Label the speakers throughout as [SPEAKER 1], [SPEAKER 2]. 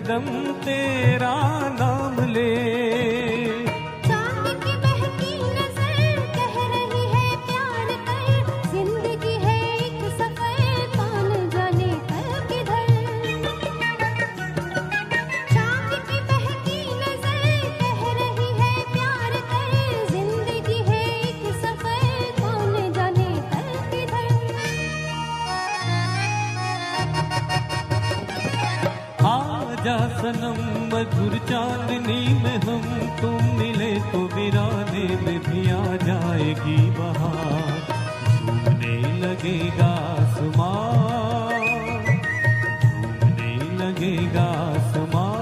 [SPEAKER 1] दम तेरा नाम ले। आजा सनम मधुर चांदनी में हम तुम मिले तो वीराने में भी आ जाएगी बहार। झूमने लगेगा आसमान, झूमने लगेगा आसमान।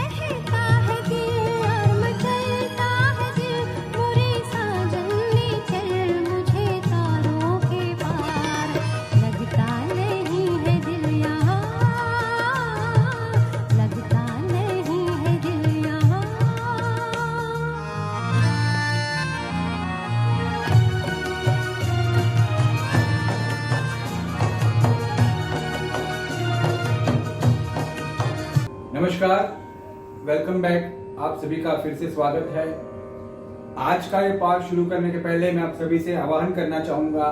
[SPEAKER 2] कहता है दिल और मचलता है दिल, मोरे साजन ले चल मुझे तारों के पार। लगता नहीं है दिल यहाँ, लगता नहीं है दिल यहाँ।
[SPEAKER 3] नमस्कार, वेलकम बैक। आप सभी का फिर से स्वागत है। आज का ये पार्ट शुरू करने के पहले मैं आप सभी से आह्वान करना चाहूंगा।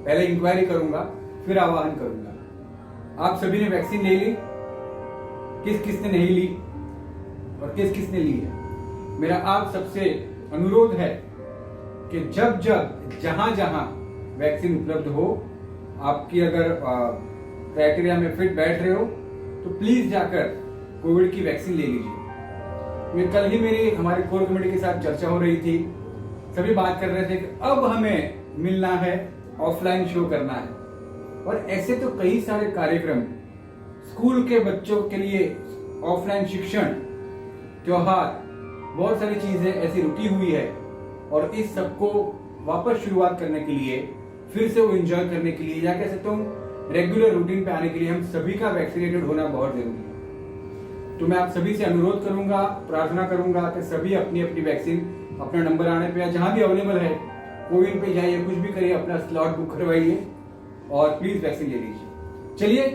[SPEAKER 3] पहले इंक्वायरी करूंगा, फिर आह्वान करूंगा। आप सभी ने वैक्सीन ले ली? किस किसने नहीं ली और किस किसने ली है? मेरा आप सबसे अनुरोध है कि जब जब जहां जहां वैक्सीन उपलब्ध हो, आपकी अगर क्राइटेरिया में फिट बैठ रहे हो तो प्लीज जाकर कोविड की वैक्सीन ले लीजिए। कल ही मेरी हमारे कोर कमेटी के साथ चर्चा हो रही थी। सभी बात कर रहे थे कि अब हमें मिलना है, ऑफलाइन शो करना है। और ऐसे तो कई सारे कार्यक्रम स्कूल के बच्चों के लिए, ऑफलाइन शिक्षण, त्योहार, बहुत सारी चीजें ऐसी रुकी हुई है। और इस सबको वापस शुरुआत करने के लिए, फिर से वो एंजॉय करने के लिए, या कह सकता हूँ रेगुलर रूटीन पे आने के लिए हम सभी का वैक्सीनेटेड होना बहुत जरूरी है। तो मैं आप सभी से अनुरोध करूंगा, प्रार्थना करूंगा कि सभी अपनी अपनी वैक्सीन अपना नंबर आने पे या जहां भी अवेलेबल है, कोविन पे जाइए, कुछ भी करिए, अपना स्लॉट बुक करवाइए और प्लीज वैक्सीन ले लीजिए। चलिए,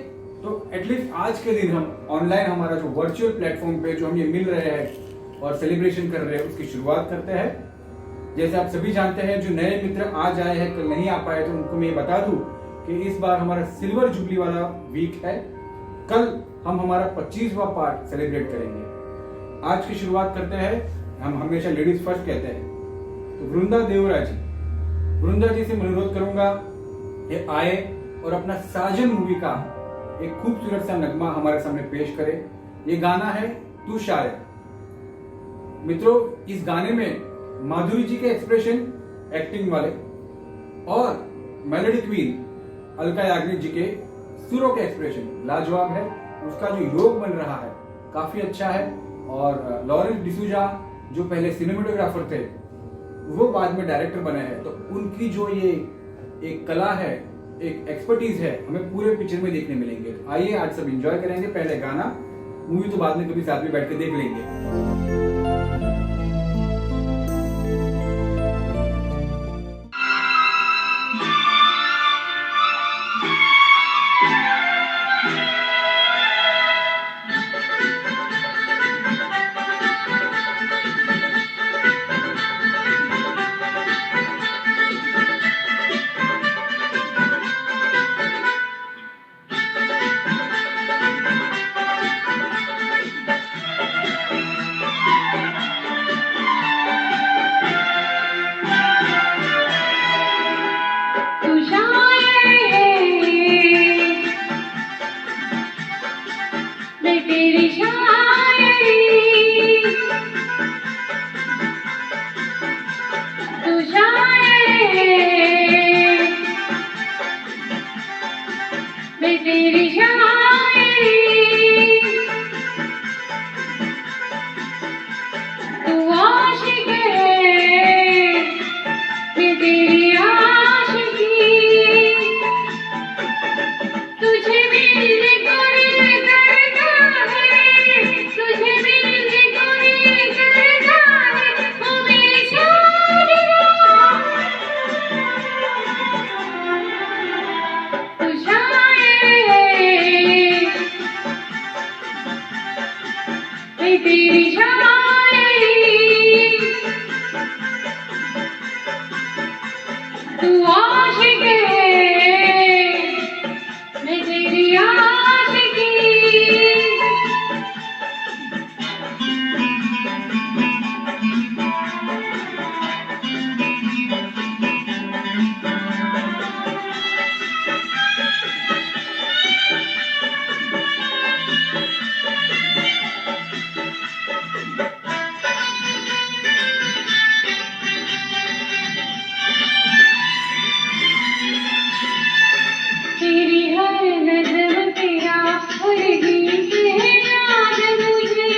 [SPEAKER 3] तो एटलीस्ट आज के दिन हम ऑनलाइन हमारा जो वर्चुअल प्लेटफॉर्म पे जो हम ये मिल रहे हैं और सेलिब्रेशन कर रहे हैं, उसकी शुरुआत करते हैं। जैसे आप सभी जानते हैं, जो नए मित्र आज आए हैं, कल नहीं आ पाए, तो उनको मैं ये बता दूं कि इस बार हमारा सिल्वर जुबली वाला वीक है। कल हम हमारा 25वां पार्ट सेलिब्रेट करेंगे। आज की शुरुआत करते हैं, हम हमेशा लेडीज फर्स्ट कहते हैं, तो वृंदा देवरा जी, वृंदा जी से मैं अनुरोध करूंगा कि आए और अपना साजन मूवी का एक खूबसूरत सा नगमा हमारे सामने पेश करे। ये गाना है तू शायर। मित्रों, इस गाने में माधुरी जी के एक्सप्रेशन एक्टिंग वाले और मेलोडी क्वीन अलका याग्निक जी के सुरों के एक्सप्रेशन लाजवाब है। उसका जो योग बन रहा है काफी अच्छा है। और लॉरेंस डिसूजा जो पहले सिनेमेटोग्राफर थे, वो बाद में डायरेक्टर बने हैं, तो उनकी जो ये एक कला है, एक एक्सपर्टीज है, हमें पूरे पिक्चर में देखने मिलेंगे। आइए आज सब एंजॉय करेंगे। पहले गाना, मूवी तो बाद में कभी साथ में बैठ के देख लेंगे।
[SPEAKER 2] तेरी शायरी तू आशिक है मैं तेरी आशिकी तेरी हर नज़र तेरा हर गीत है याद मुझे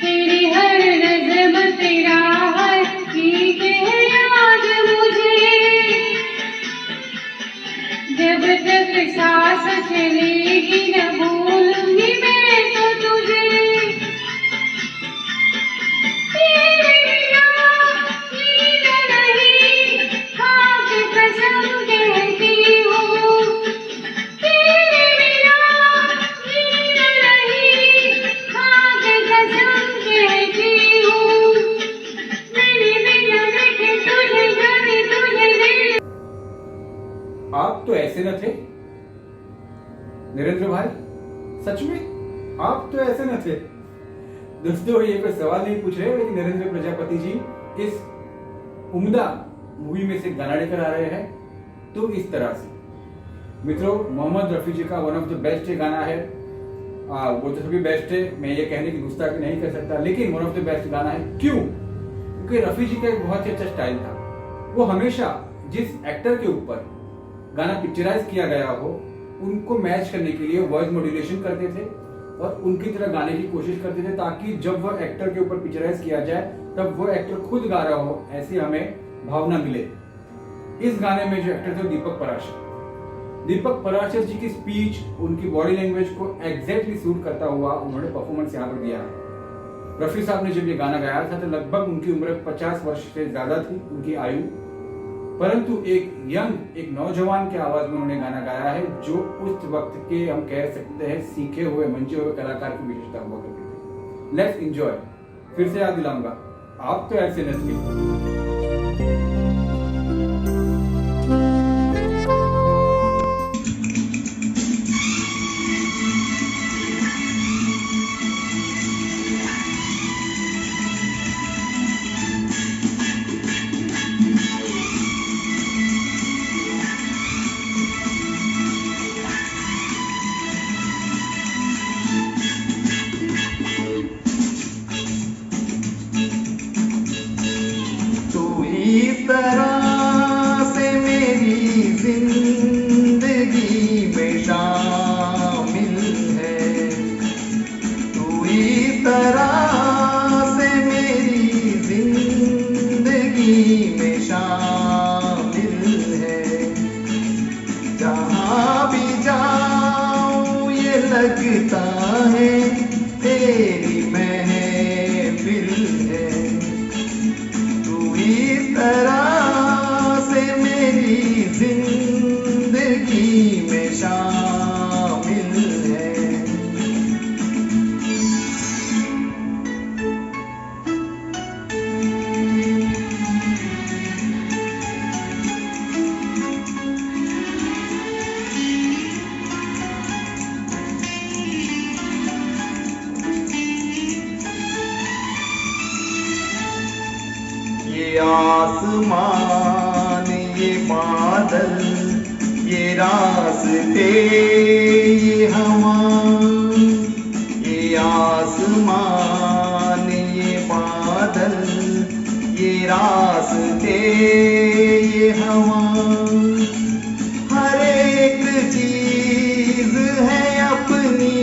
[SPEAKER 2] तेरी हर नज़र तेरा हर गीत है याद मुझे जब तक सांस चलेगी न भूलूंगी मैं तो तुझे तेरे बिना नींद नहीं खाक कसम कहती हूँ तेरे बिना नींद नहीं खाक कसम कहती हूँ मैंने बिना देखे तुझे जाने तुझे दिल
[SPEAKER 3] आप तो ऐसे न थे नरेंद्र भाई, सच में आप तो ऐसे न थे। दोस्तों ये कोई सवाल नहीं पूछ रहे, लेकिन नरेंद्र प्रजापति जी इस उम्दा मूवी में से गाना लेकर आ रहे हैं तो इस तरह से। मित्रों, मोहम्मद रफी जी का वन ऑफ द बेस्ट गाना है। वो तो सभी बेस्ट है, मैं ये कहने की गुस्ताखी नहीं कर सकता, लेकिन वन ऑफ द बेस्ट गाना है। क्यों? क्योंकि रफी जी का एक बहुत ही अच्छा स्टाइल था। वो हमेशा जिस एक्टर के ऊपर गाना पिक्चराइज किया गया हो उनको मैच करने के लिए वॉइस मॉड्यूलेशन करते थे और उनकी तरह गाने की कोशिश करते थे, ताकि जब वह एक्टर के ऊपर पिक्चराइज किया जाए तब वो एक्टर खुद गा रहा हो, ऐसी हमें भावना मिले। इस गाने में जो एक्टर थे दीपक पराशर जी की स्पीच, उनकी बॉडी लैंग्वेज को एग्जैक्टली सूट करता हुआ उन्होंने परफॉर्मेंस यहाँ पर दिया है। रफी साहब ने जब ये गाना गाया था तो लगभग उनकी उम्र 50 वर्ष से ज्यादा थी उनकी आयु, परंतु एक नौजवान के आवाज में उन्होंने गाना गाया है, जो उस वक्त के हम कह सकते हैं सीखे हुए मंचे हुए कलाकार की विशेषता हुआ करती थी। Let's enjoy. फिर से याद दिलाऊंगा, आप तो ऐसे नस्ल
[SPEAKER 4] इस तरह से मेरी जिंदगी में शामिल है, तू इस तरह से मेरी जिंदगी में शामिल है। जहाँ भी जाऊँ ये लगता है तेरी महफिल है, इस तरह से मेरी जिंदगी में शामिल है। ये आसमान ये बादल ये रास्ते ये हवा, ये आसमान ये बादल ये रास्ते ये हवा, हर एक चीज है अपनी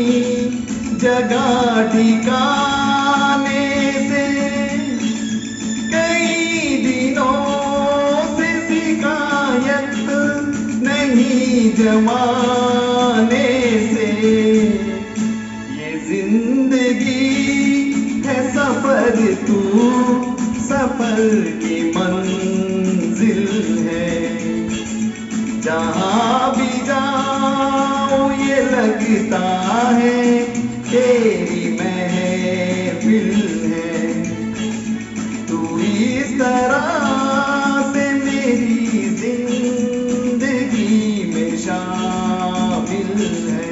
[SPEAKER 4] जगह ठिकाने से। जमाने से ये जिंदगी है सफर, तू सफर की मंजिल है। जहाँ भी जाओ ये लगता है तेरी महफिल है। तू इस तरह से मेरी जिंदगी में शामिल है।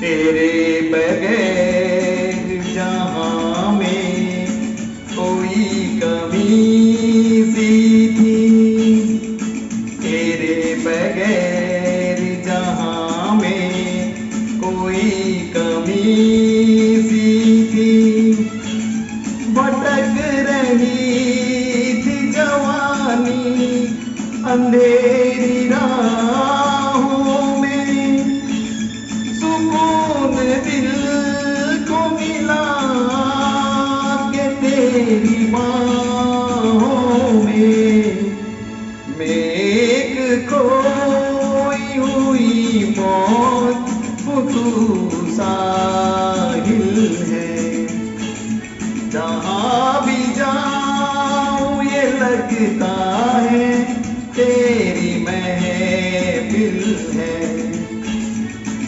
[SPEAKER 4] तेरे बगैर जहाँ में कोई कमी सी थी। तेरे बगैर जहाँ में कोई कमी सी थी। भटक रही थी जवानी अंधेरी राहों में। सुकून दिल को मिला के तेरी बाहों में। मैं एक खोई हुई मौत हूँ, तू साहिल है। जहाँ भी जाऊँ ये लगता है तेरी महफिल है।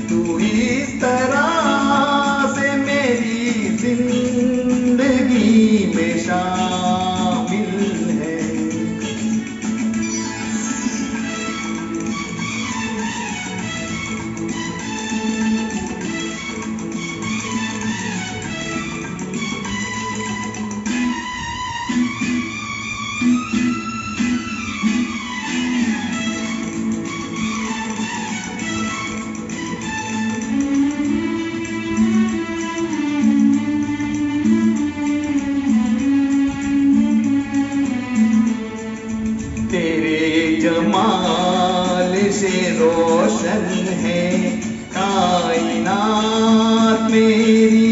[SPEAKER 4] तू इस तरह से मेरी जिंदगी में शामिल है। तेरे जमाल से रोशन है कायनात मेरी।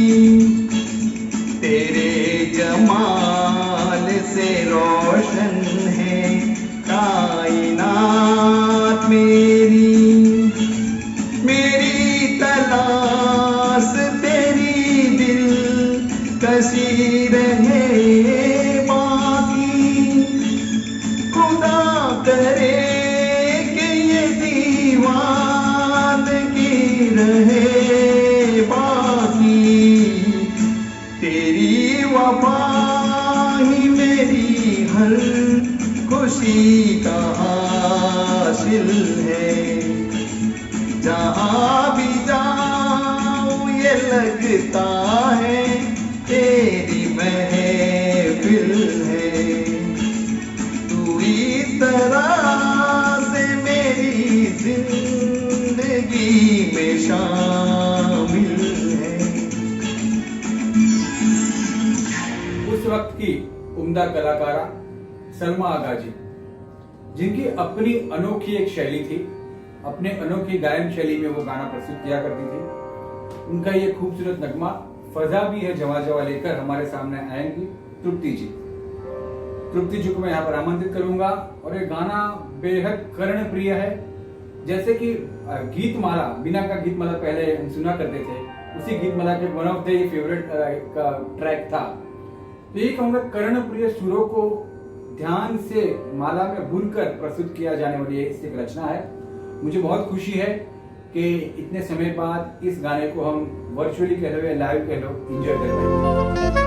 [SPEAKER 4] तेरे जमाल से रोशन है कायनात मेरी। मेरी तलाश तेरी दिल कसी रहे बाकी। खुदा करे कि ये दीवानगी रहे बाकी। तेरी वफा ही मेरी हर खुशी का हासिल है। जहाँ भी जाऊँ ये लगता है तेरी महफिल है। तू इस तरह से मेरी जिंदगी में शामिल है।
[SPEAKER 3] उस वक्त की उम्दा कलाकारा सलमा आगा जी, जिनकी अपनी अनोखी एक शैली थी। अपने अनोखी गायन शैली में वो गाना प्रस्तुत किया करती थी। उनका ये खूबसूरत नगमा फजा भी है जवा जवा लेकर हमारे सामने आएंगी तृप्ति जी। तृप्ति जी को मैं यहाँ पर आमंत्रित करूंगा और ये गाना बेहद कर्ण प्रिय है। जैसे कि गीतमाला, बीना का गीतमाला पहले हम सुना करते थे, उसी गीतमाला के वन ऑफ द फेवरेट का ट्रैक था। तो ये कहूंगा कर्ण प्रिय सुरों को ध्यान से माला में बुनकर प्रस्तुत किया जाने वाली एक रचना है। मुझे बहुत खुशी है कि इतने समय बाद इस गाने को हम वर्चुअली कह लो या लाइव कह लो एंजॉय कर पाएंगे।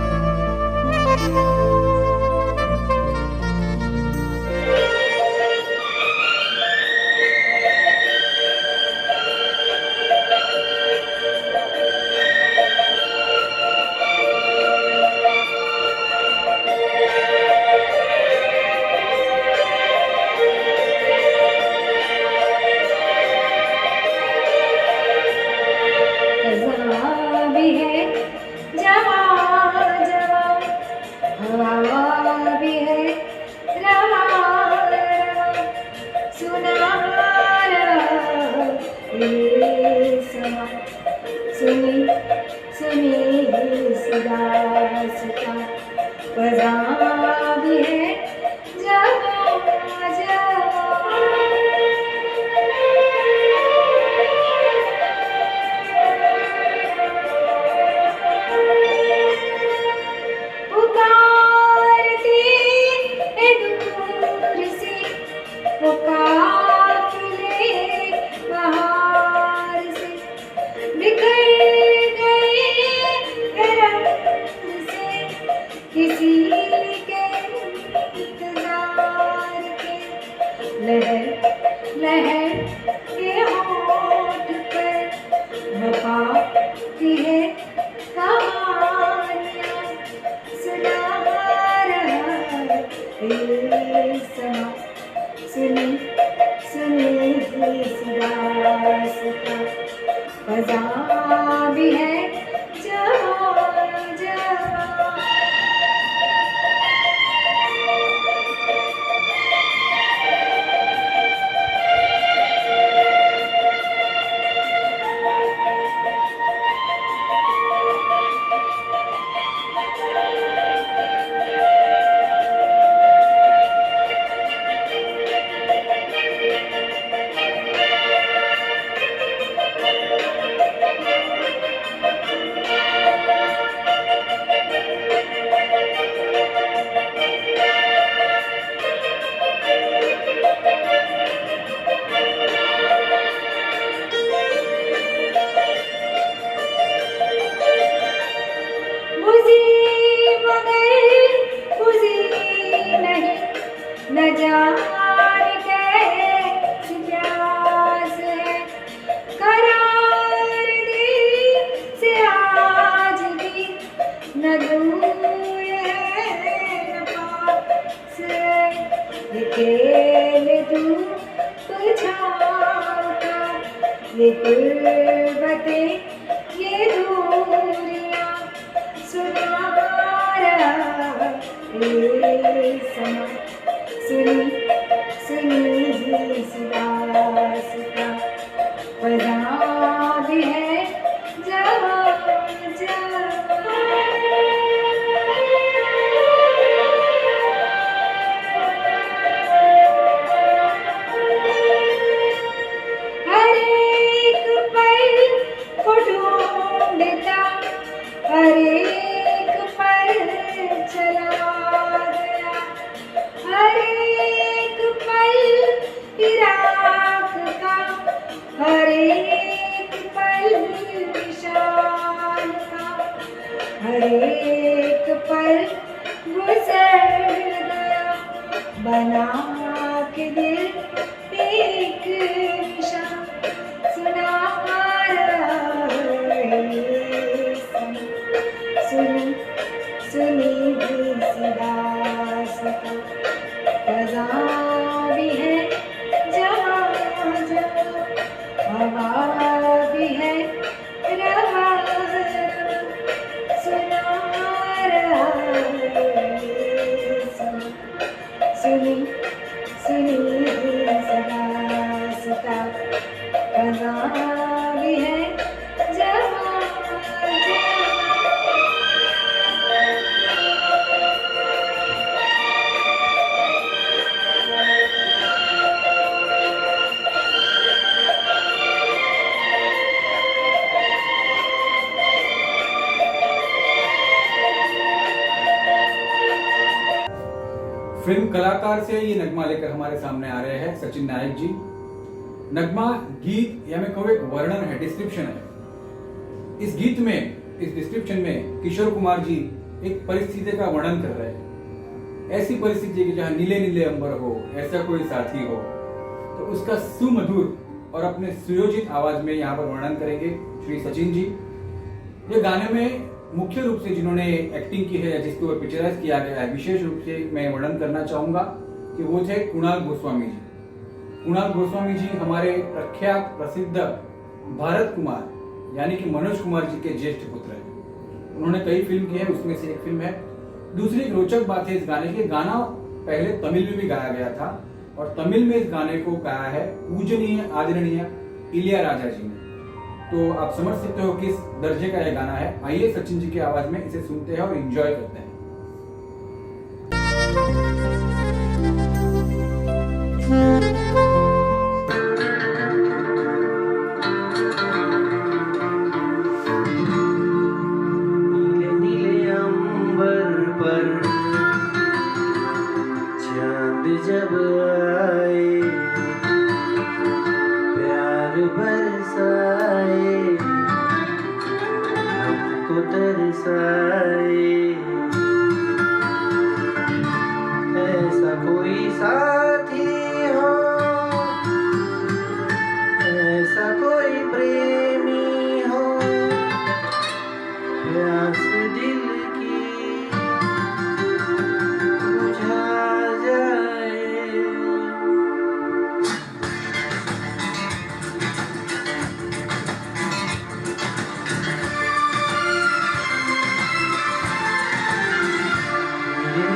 [SPEAKER 2] भी है जवा जवा
[SPEAKER 5] इस रास्ता फजा भी है जवां जवां। न जाने कैसी प्यास है करार दिल से आज भी न दूर है न पास है। ये खेल धूप छाँव का ये गुर्बतें ये दूरियां सुना रहा ये समा। सुनी सुनी इस दास्तां फजा भी है जवां जवां। हर एक पल को ढूंढता हर एक पल चला गया हर एक पल इराक का हर एक पल निशान का हर एक पल गुजर गया बना के दिल एक निशान सुना रहा है सुनी सुनी इस दास्तां फजा भी है जवां जवां। हवा भी है रवा रवा सुना रहा है सुनी सुनी इस दास्तां फजा भी है जवां जवां।
[SPEAKER 3] फिल्म कलाकार से ये नगमा लेकर हमारे सामने आ रहे हैं सचिन नायक जी। नगमा गीत या मैं कहूँ एक वर्णन है, डिस्क्रिप्शन है। इस गीत में, इस डिस्क्रिप्शन में किशोर कुमार जी एक परिस्थिति का वर्णन कर रहे हैं। ऐसी परिस्थिति कि जहाँ नीले नीले अंबर हो, ऐसा कोई साथी हो, तो उसका सुमधुर और अपने सुयोजित आवाज में यहाँ पर वर्णन करेंगे श्री सचिन जी। ये गाने में मुख्य रूप से जिन्होंने एक्टिंग की है या जिसके ऊपर पिक्चराइज किया गया है, विशेष रूप से मैं वर्णन करना चाहूंगा कि वो थे कुणाल गोस्वामी जी। कुणाल गोस्वामी जी हमारे प्रख्यात प्रसिद्ध भारत कुमार यानी कि मनोज कुमार जी के ज्येष्ठ पुत्र हैं। उन्होंने कई फिल्म की है, उसमें से एक फिल्म है। दूसरी एक रोचक बात है इस गाने की, गाना पहले तमिल में भी गाया गया था और तमिल में इस गाने को गाया है पूजनीय आदरणीय इलियाराजा जी ने। तो आप समझ सकते हो किस दर्जे का यह गाना है। आइए सचिन जी की आवाज में इसे सुनते हैं और एंजॉय करते हैं।
[SPEAKER 4] नीले नीले अंबर पर चांद जब आए प्यार बरसाए हमको तरसाए ऐसा कोई साथी हो ऐसा कोई प्रेमी हो प्यास दिल की बुझा जाए।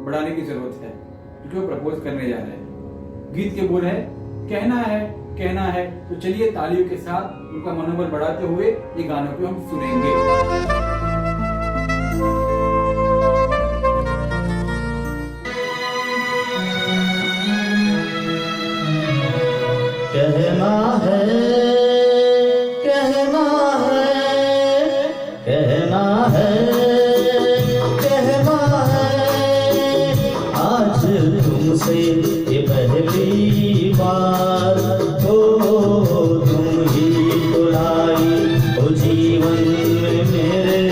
[SPEAKER 3] बढ़ाने की जरूरत है, क्योंकि वो प्रपोज करने जा रहे हैं। गीत के बोल है कहना है। तो चलिए तालियों के साथ उनका मनोबल बढ़ाते हुए ये गानों को हम सुनेंगे।
[SPEAKER 6] कहना है, कहना है, कहना है, कहना है, आज तुमसे ये पहली बार हो, तुम ही बुलाई हो जीवन में मेरे,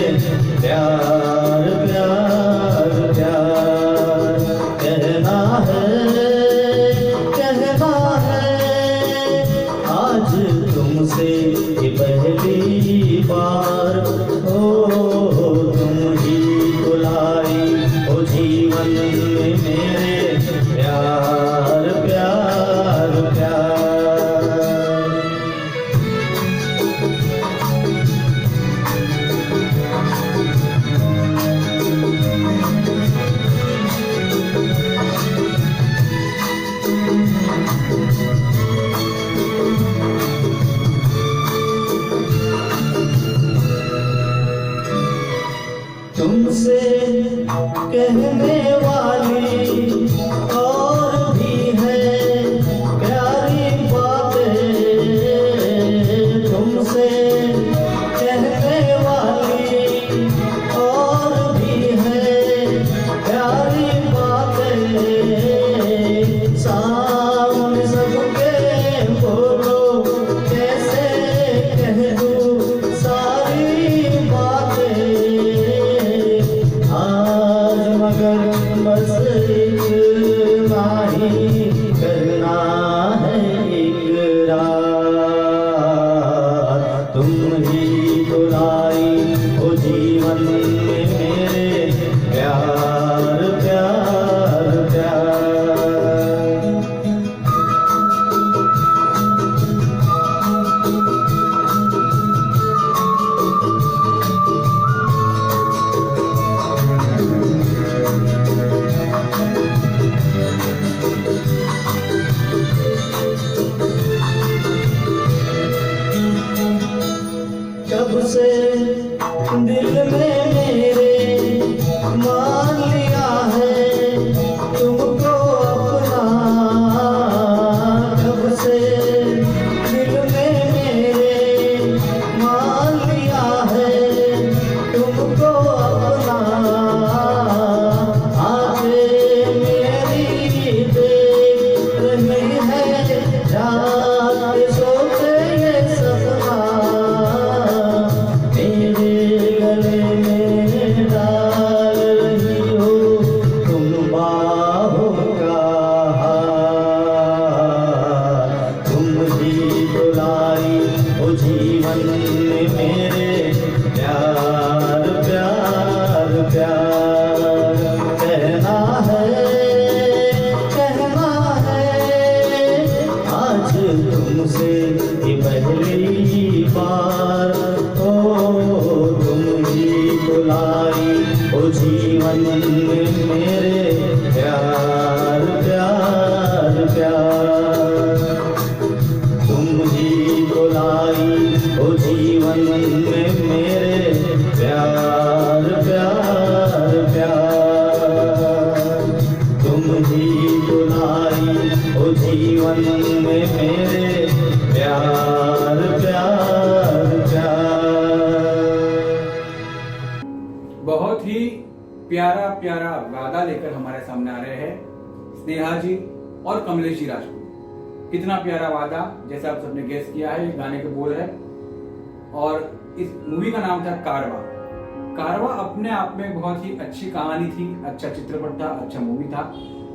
[SPEAKER 6] प्यार प्यार प्यार। कहना है, कहना है, आज तुमसे ये पहली बार हो, तुम ही बुलाई हो जीवन में मेरे, प्यार प्यार प्यार। तुमसे कहने वाली और भी है प्यारी बातें, तुमसे कहने वाली और भी है प्यारी बातें, सामने सबके बोलो कैसे कह दूं सारी बातें, आज मगर बस इतना ही करना है इकरार, तुम ही बुलाई हो जीवन में मेरे, प्यार प्यार प्यार। कब से दिल में मेरे मान लिया है तुमको अपना, कब से दिल में मेरे मान लिया है तुमको अपना, आंखें मेरी देख रही है जाग सोते ये सपना, मेरे गले में डाल रही हो तुम बाहों का हार, तुम ही बुलाई हो जीवन में मेरे, प्यार प्यार प्यार। कहना है, कहना है, आज तुमसे ये पहली बार हो, तुम ही बुलाई हो जीवन में मेरे, प्यार प्यार प्यार। तुम ही बुलाई हो जीवन में मेरे, प्यार प्यार प्यार। तुम ही बुलाई हो जीवन में मेरे, प्यार प्यार प्यार।
[SPEAKER 3] बहुत ही प्यारा प्यारा वादा लेकर हमारे सामने आ रहे हैं स्नेहा जी और कमलेश जी राजपूत। कितना प्यारा वादा, जैसा आप सबने गेस किया है, ये गाने के बोल है और इस मूवी का नाम था कारवा। कारवा अपने आप में बहुत ही अच्छी कहानी थी, अच्छा चित्रपट था, अच्छा मूवी था,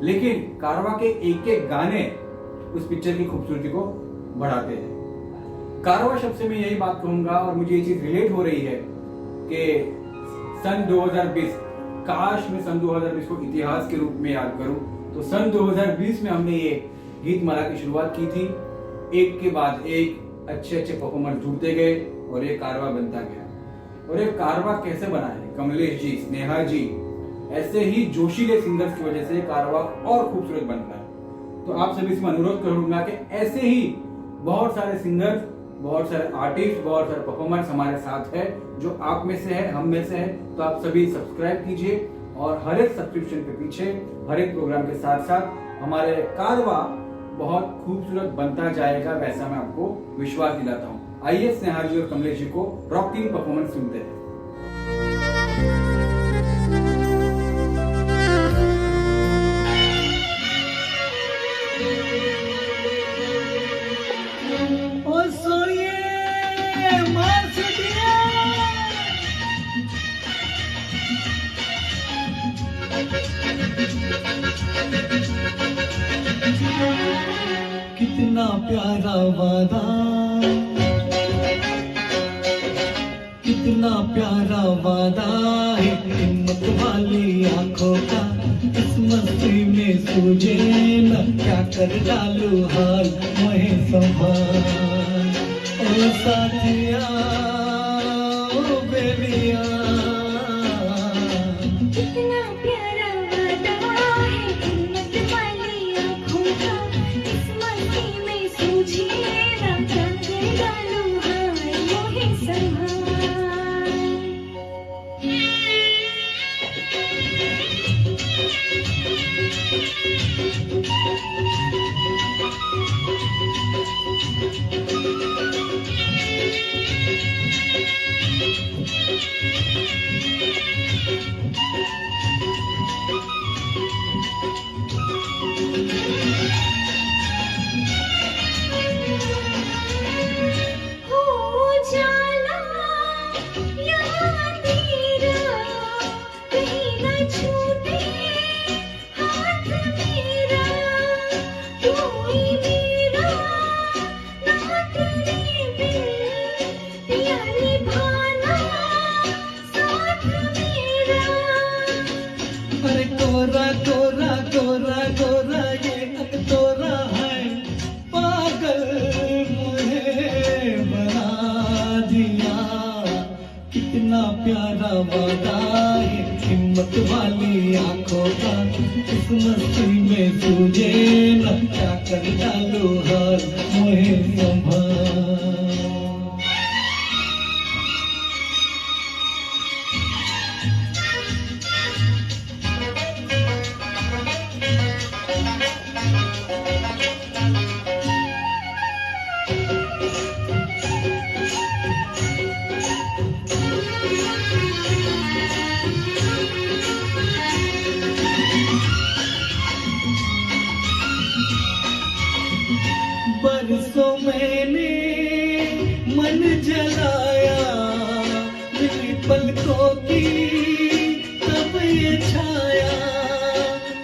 [SPEAKER 3] लेकिन कारवा के एक एक गाने उस पिक्चर की खूबसूरती को बढ़ाते हैं। कारवा शब्द से मैं यही बात कहूंगा और मुझे ये चीज रिलेट हो रही है कि सन 2020, काश मैं सन 2020 को इतिहास के रूप में याद करूं, तो सन 2020 में हमने ये गीत माला की शुरुआत की थी। एक के बाद एक अच्छे अच्छे परफॉर्मर जुड़ते गए और ये कारवा बनता गया। और ये कारवा कैसे बना है, कमलेश जी, स्नेहा जी, ऐसे ही जोशीले सिंगर्स की वजह से कारवां और खूबसूरत बनता है। तो आप सभी से मैं अनुरोध करूंगा कि ऐसे ही बहुत सारे सिंगर्स, बहुत सारे आर्टिस्ट, बहुत सारे परफॉर्मर्स हमारे साथ है, जो आप में से है, हम में से है। तो आप सभी सब्सक्राइब कीजिए और हर एक सब्सक्रिप्शन के पीछे, हर एक प्रोग्राम के साथ साथ हमारे कारवां बहुत खूबसूरत बनता जाएगा, वैसा मैं आपको विश्वास दिलाता हूँ। आइए स्नेहा जी और कमलेश जी को रॉकिंग परफॉर्मेंस सुनते हैं।
[SPEAKER 6] कितना प्यारा वादा, कितना प्यारा वादा है हिम्मत वाली आंखों का, इस मस्ती में सूझे न क्या कर डालू हाल, मैं संभाल ओ साथिया ओ बेबिया।
[SPEAKER 2] कितना प्यारा वादा है हिम्मत वाली आँखों का, इस मस्ती में सूझे ना क्या कर डालूं हाल, मोहे संभाल।
[SPEAKER 6] अरे गोरा गोरा गोरा गोरा ये अकतोरा है, पागल मुझे बना दिया। कितना प्यारा वादा है हिम्मत वाली आंखों का, इस मस्ती में सूझे न क्या कर डालू हाल, मुझे संभाल। बरसों मैंने मन जलाया, मेरी पलकों की तब ये छाया,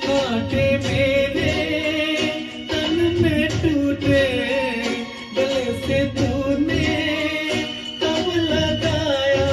[SPEAKER 6] कांटे मेरे तन में टूटे, गले से तूने तब लगाया।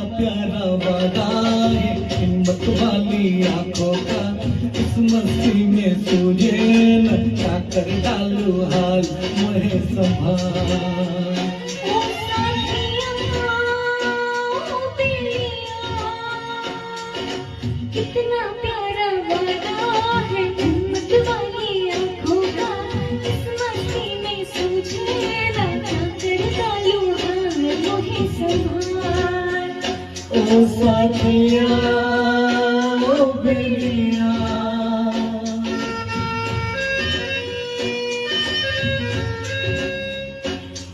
[SPEAKER 6] प्यारा वादा है हिम्मत वाली आंखों का, इस मस्ती में सूझे न क्या कर डालू हाल मोहे संभाल।
[SPEAKER 2] ओ साथिया ओ बेलिया कितना प्यारा वादा है हिम्मत वाली आँखों का इस मस्ती में सूझे ना क्या कर डालूं हाल मोहे संभाल।
[SPEAKER 6] ओ साथिया ओ बेलिया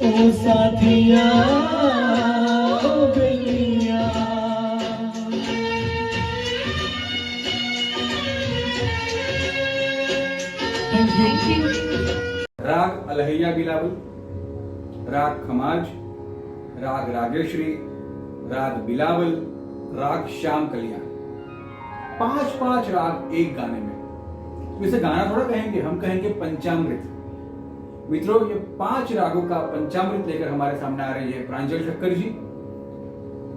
[SPEAKER 6] ओ साथिया ओ बेलिया।
[SPEAKER 2] Thank you.
[SPEAKER 3] राग अलहैया बिलावल, राग खमाज, राग रागेश्वरी, राग बिलावल, राग श्याम कल्याण, 5 राग एक गाने में। तो इसे गाना थोड़ा कहेंगे, हम कहेंगे पंचामृत। मित्रों, ये 5 रागों का पंचामृत लेकर हमारे सामने आ रही है प्रांजल ठक्कर जी।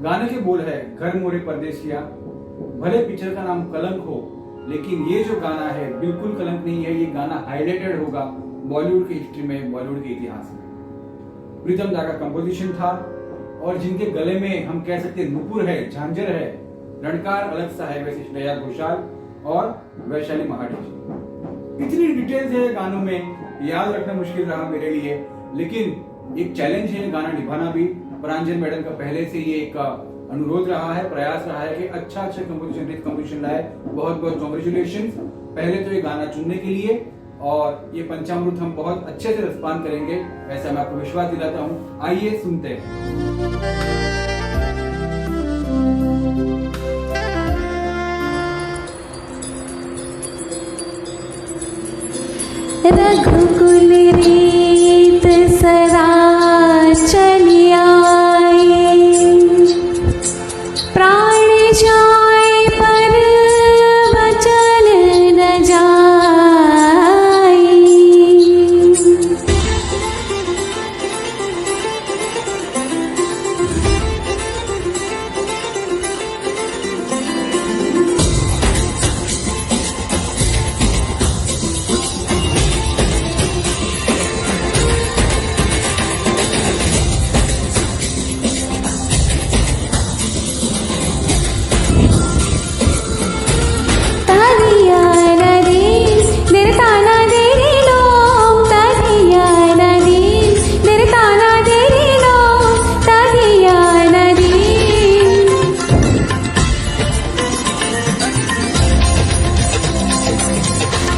[SPEAKER 3] गाने के बोल है घर मोरे परदेसिया, भले पिक्चर का नाम कलंक हो, लेकिन ये जो गाना है बिल्कुल कलंक नहीं है। ये गाना हाईलाइटेड होगा बॉलीवुड की हिस्ट्री में, बॉलीवुड के इतिहास में। प्रीतम दा का कंपोजिशन था और जिनके गले में हम कह सकते हैं नुपुर है, झांझर है, रणकार अलग सा है, वैसे श्रेया घोषाल और वैशाली महाडी जी। इतनी डिटेल्स है गानों में, याद रखना मुश्किल रहा मेरे लिए, लेकिन एक चैलेंज है गाना निभाना भी। प्रांजल मैडम का पहले से ये एक अनुरोध रहा है, प्रयास रहा है कि अच्छा कंपोजिशन लाए। बहुत बहुत कॉन्ग्रेचुलेशन पहले तो ये गाना चुनने के लिए, और ये पंचामृत हम बहुत अच्छे से रसपान करेंगे, ऐसा मैं आपको विश्वास दिलाता हूँ। आइए सुनते हैं।
[SPEAKER 2] रघुकुल रीत सदा चली आई, प्राण जाए पर वचन न जाई।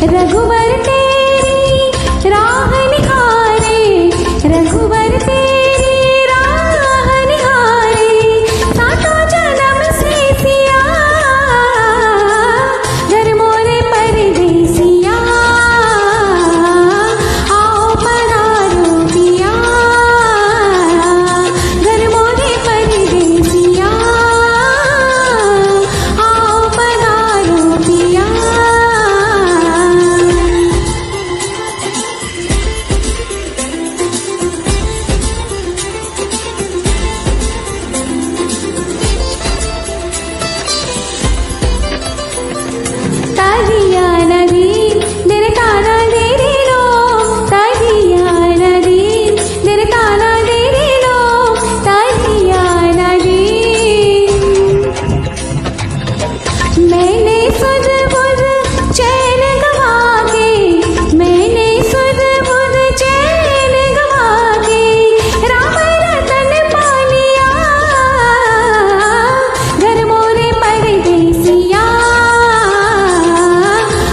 [SPEAKER 2] रघुवर तेरी राह निहारे, रघुवर तेरी राह निहारे, सातों जन्म से सिया घर मोरे परदेसिया, आओ पधारो पिया घर मोरे परदेसिया, आओ पधारो पिया। तारिया नदी तेरे ताना दे रे लो, तारिया नदी तेरे ताना दे रे लो, तारिया नदी। मैंने सुध बुध चैन गवा के, मैंने सुध बुध चैन गवा के, राम रतन पा लिया घर मोरे परदेसिया,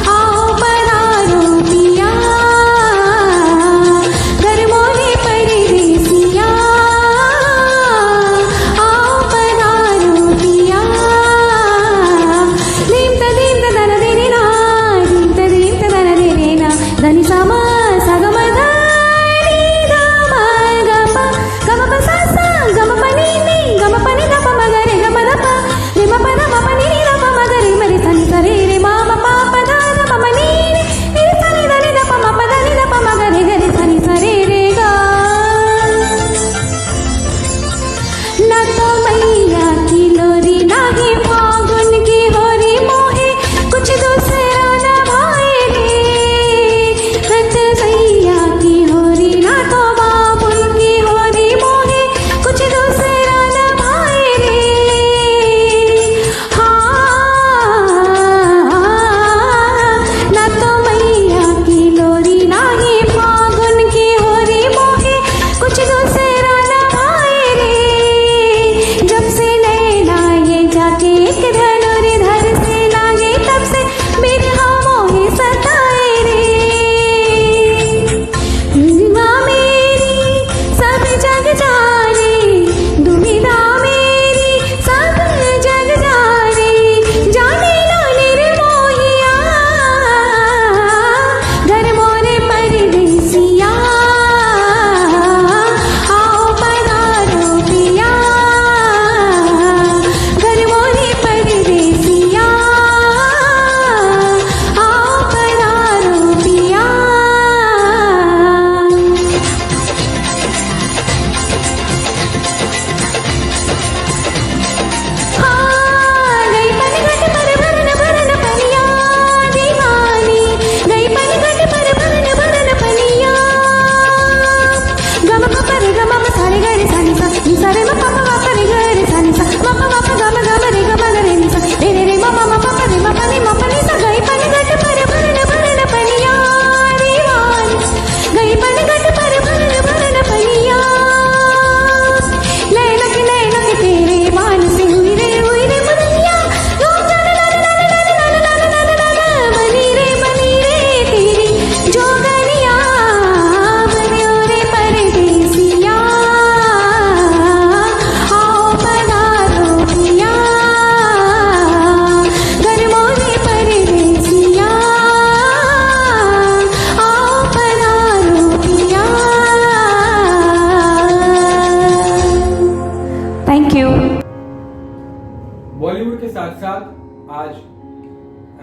[SPEAKER 2] आओ पधारो पिया घर मोरे परदेसिया, आओ पधारो पिया। ले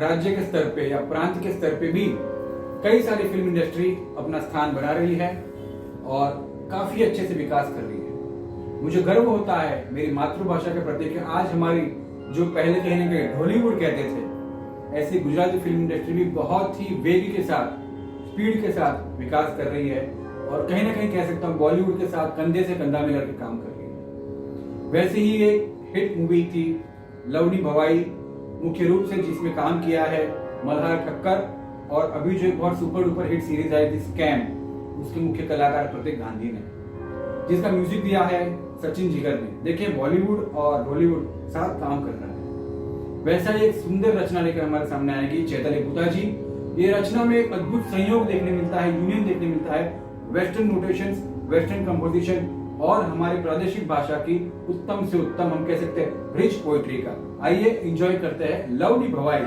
[SPEAKER 3] राज्य के स्तर पे या प्रांत के स्तर पे भी कई सारी फिल्म इंडस्ट्री अपना स्थान बना रही है और काफी अच्छे से विकास कर रही है। मुझे गर्व होता है मेरी मातृभाषा के प्रति कि आज हमारी जो पहले कहने के ढोलीवुड कहते थे, ऐसी गुजराती फिल्म इंडस्ट्री भी बहुत ही वेग के साथ, स्पीड के साथ विकास कर रही है और कहीं ना कहीं कह सकता हूँ बॉलीवुड के साथ कंधे से कंधा मिलाकर काम कर रही है। वैसे ही एक हिट मूवी थी लवनी भवाई, मुख्य रूप से जिसमें काम किया है मल्हार ठक्कर, और अभी जो एक बहुत सुपर डुपर हिट सीरीज आई थी स्कैम, उसके मुख्य कलाकार प्रतीक गांधी ने, जिसका म्यूजिक दिया है सचिन जिगर ने। देखिए बॉलीवुड और बॉलीवुड साथ काम कर रहा है। वैसा ही एक सुंदर रचना लेकर हमारे सामने आएगी चैतन्य भूता जी। ये रचना में एक अद्भुत संयोग देखने मिलता है, यूनियन देखने मिलता है, वेस्टर्न नोटेशंस, वेस्टर्न कंपोजिशन और हमारे प्रादेशिक भाषा की उत्तम से उत्तम, हम कह सकते हैं रिच पोइट्री का। आइए एंजॉय करते हैं लवनी भवाई।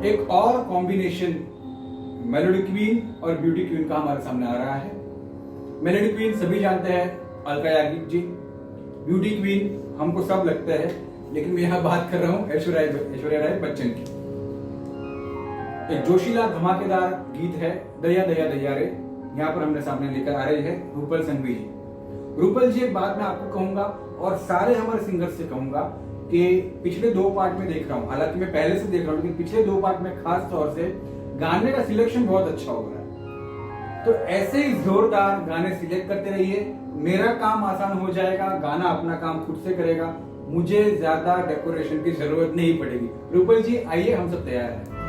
[SPEAKER 3] एक और कॉम्बिनेशन मेलोडी क्वीन और ब्यूटी क्वीन का हमारे सामने आ रहा है। मेलोडी क्वीन सभी जानते हैं, अलका याग्निक जी। ब्यूटी क्वीन हमको सब लगता है, लेकिन मैं यहाँ बात कर रहा हूँ ऐश्वर्या राय बच्चन की। एक जोशीला धमाकेदार गीत है दया दया दया रे, यहाँ पर हमने सामने लेकर आ रहे हैं रूपल संघवी जी। रूपल जी, एक बात मैं आपको कहूंगा और सारे हमारे सिंगर्स से कहूंगा कि पिछले 2 पार्ट में देख रहा हूँ, हालांकि मैं पहले से देख रहा हूँ, लेकिन पिछले 2 पार्ट में खास तौर से गाने का सिलेक्शन बहुत अच्छा हो रहा है। तो ऐसे ही जोरदार गाने सिलेक्ट करते रहिए, मेरा काम आसान हो जाएगा, गाना अपना काम खुद से करेगा, मुझे ज्यादा डेकोरेशन की जरूरत नहीं पड़ेगी। रूपल जी आइए, हम सब तैयार हैं।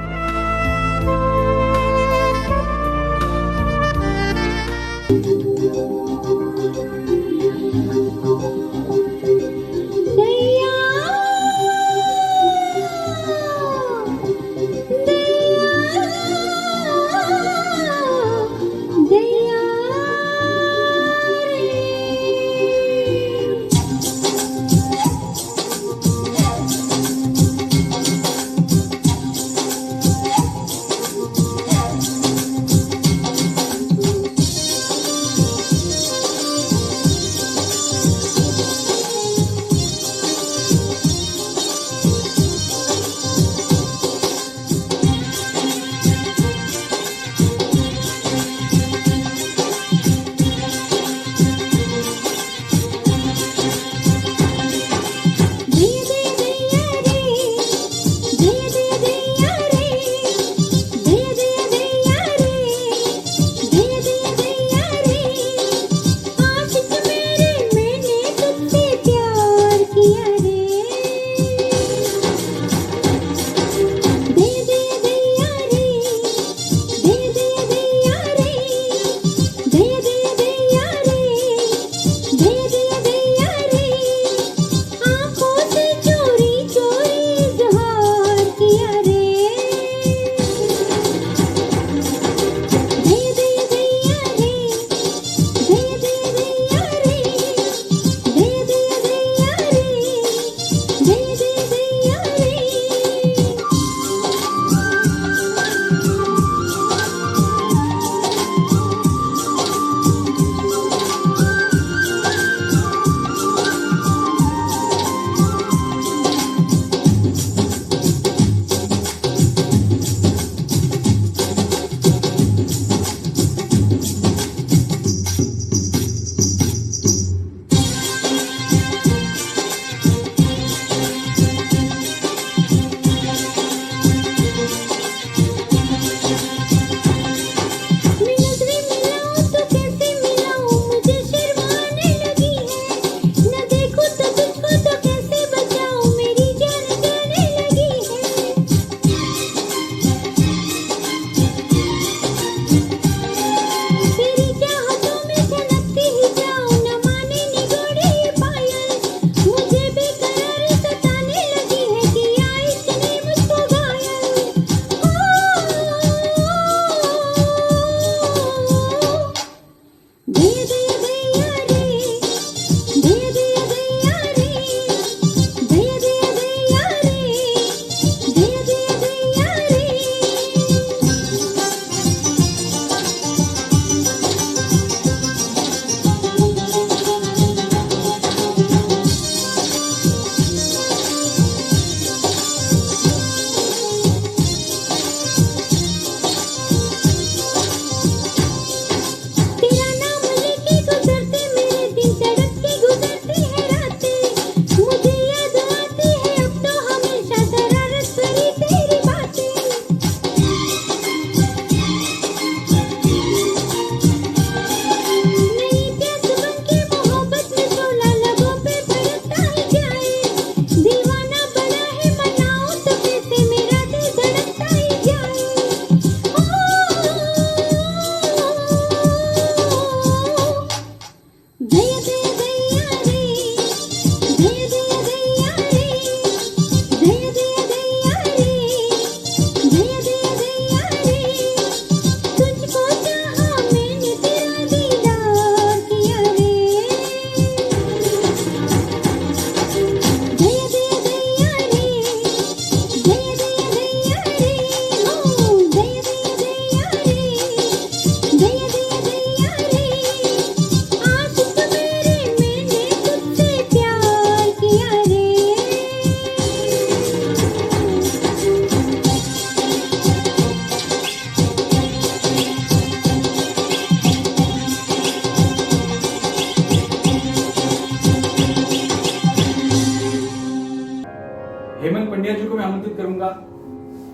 [SPEAKER 3] मैं आमंत्रित करूंगा,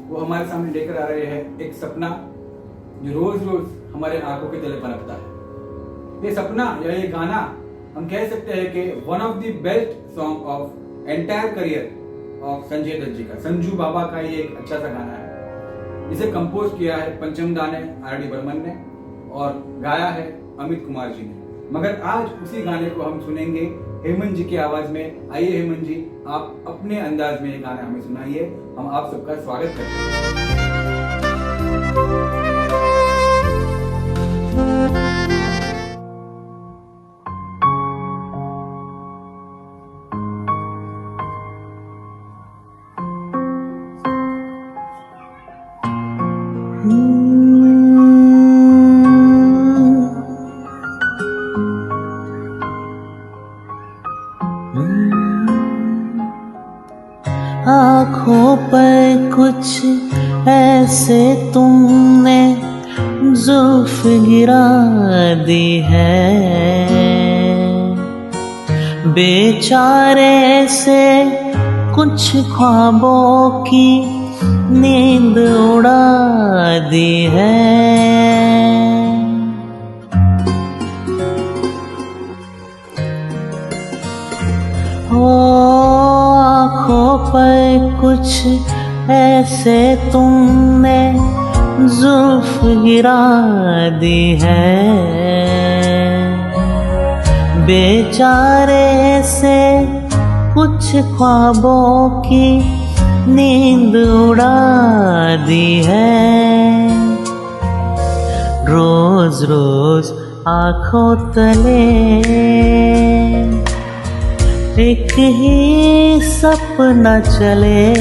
[SPEAKER 3] वो हमारे सामने लेकर आ रहे हैं एक सपना जो रोज रोज हमारे आंखों के तले पनपता है। ये सपना या ये गाना हम कह सकते हैं कि one of the best song of entire career of Sanjay Dutt ji का, संजू बाबा का ये एक अच्छा सा गाना है। इसे कंपोज किया है पंचम दा ने, आर.डी. बर्मन ने, और गाया है अमित कुमार जी ने। मगर आज उसी गाने को हम सुनेंगे हेमंत जी की आवाज में। आइए हेमंत जी, आप अपने अंदाज में ये गाना हमें सुनाइए। हम आप सबका स्वागत करते हैं।
[SPEAKER 7] आँखों पर कुछ ऐसे तुमने जुल्फ गिरा दी है, बेचारे से कुछ ख्वाबों की नींद उड़ा दी है। आँखों पर कुछ ऐसे तुमने जुल्फ गिरा दी है, बेचारे से कुछ ख्वाबों की नींद उड़ा दी है। रोज रोज आँखों तले एक ही सपना चले,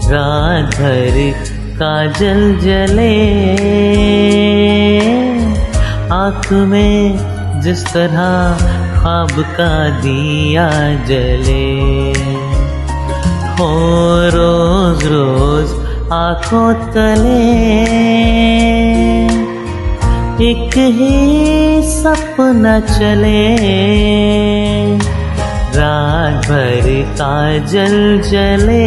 [SPEAKER 7] रात भर काजल जले, आँख में जिस तरह ख्वाब का दिया जले। हो रोज रोज आँखों तले एक ही सपना चले, रात भर काजल जले,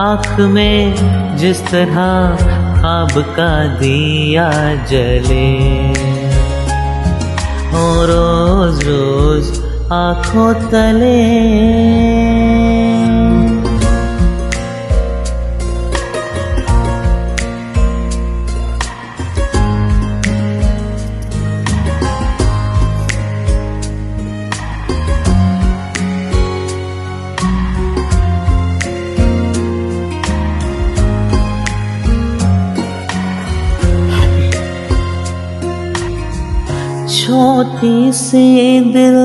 [SPEAKER 7] आँख में जिस तरह ख्वाब का दिया जले। ओ रोज रोज आँखों तले छोटी सी दिल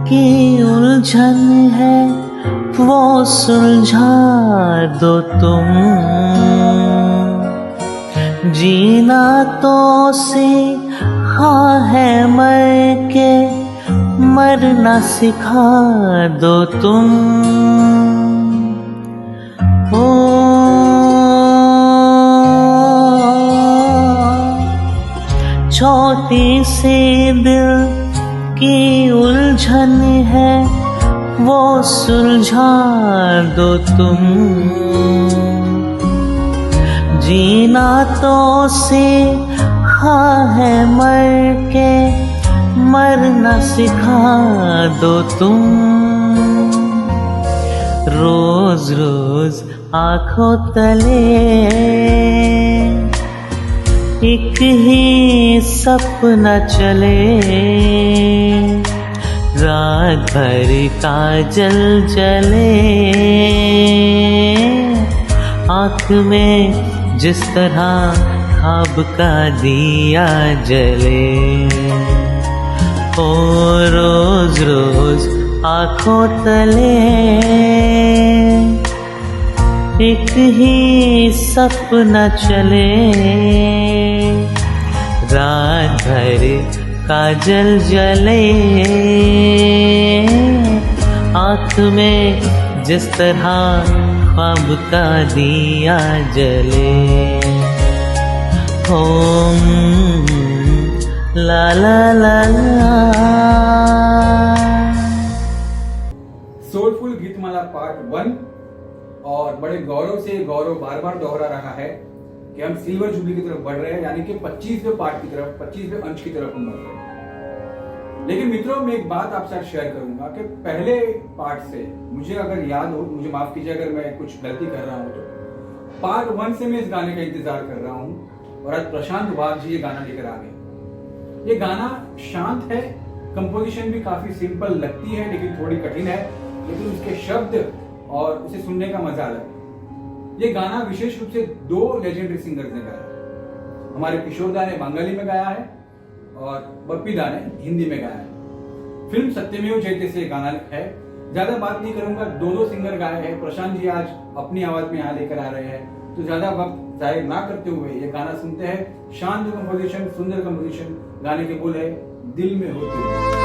[SPEAKER 7] की उलझन है, वो सुलझा दो तुम। जीना तो सीखा है मर के, मरना सिखा दो तुम। छोटी सी दिल की उलझन है, वो सुलझा दो तुम। जीना तो सीखा है मर के, मरना सिखा दो तुम। रोज रोज आँखों तले एक ही सपना चले, रात भर काजल जले, आँख में जिस तरह ख्वाब का दिया जले। ओ रोज रोज आँखों तले एक ही सपना चले, रात भर काजल जले, आँख में जिस तरह ख्वाब का दिया जले। ला ला ला ला।
[SPEAKER 3] पार्ट 1 और बड़े गौरव से गौरव बार बार दोहरा रहा है कि हम सिल्वर जुबली की तरफ बढ़ रहे हैं, यानी कि 25वें पार्ट की तरफ, 25वें अंश की तरफ हम बढ़ रहे हैं। लेकिन मित्रों, मैं एक बात आपके साथ शेयर करूंगा कि पहले पार्ट से मुझे अगर याद हो, मुझे माफ कीजिए अगर मैं कुछ गलती कर रहा हूं, तो पार्ट 1 से मैं इस गाने का इंतजार कर रहा हूं और आज प्रशांत वाघ जी ये गाना लेकर आ गए। ये गाना शांत है, कंपोजिशन भी काफी सिंपल लगती है लेकिन थोड़ी कठिन है, लेकिन उसके शब्द और उसे सुनने का मजा अलग है। ये गाना विशेष रूप से 2 लेजेंडरी सिंगर्स ने गाया। हमारे किशोर दा ने बंगाली में गाया है और बप्पी दा ने हिंदी में गाया है। फिल्म सत्यमेव जयते से गाना है। ज्यादा बात नहीं करूंगा, दोनों सिंगर गाए हैं। प्रशांत जी आज अपनी आवाज में यहाँ लेकर आ रहे हैं, तो ज्यादा वक्त जाहिर ना करते हुए ये गाना सुनते हैं। शांत कंपोजिशन, सुंदर कंपोजिशन, गाने के बोल है दिल में हो तुम।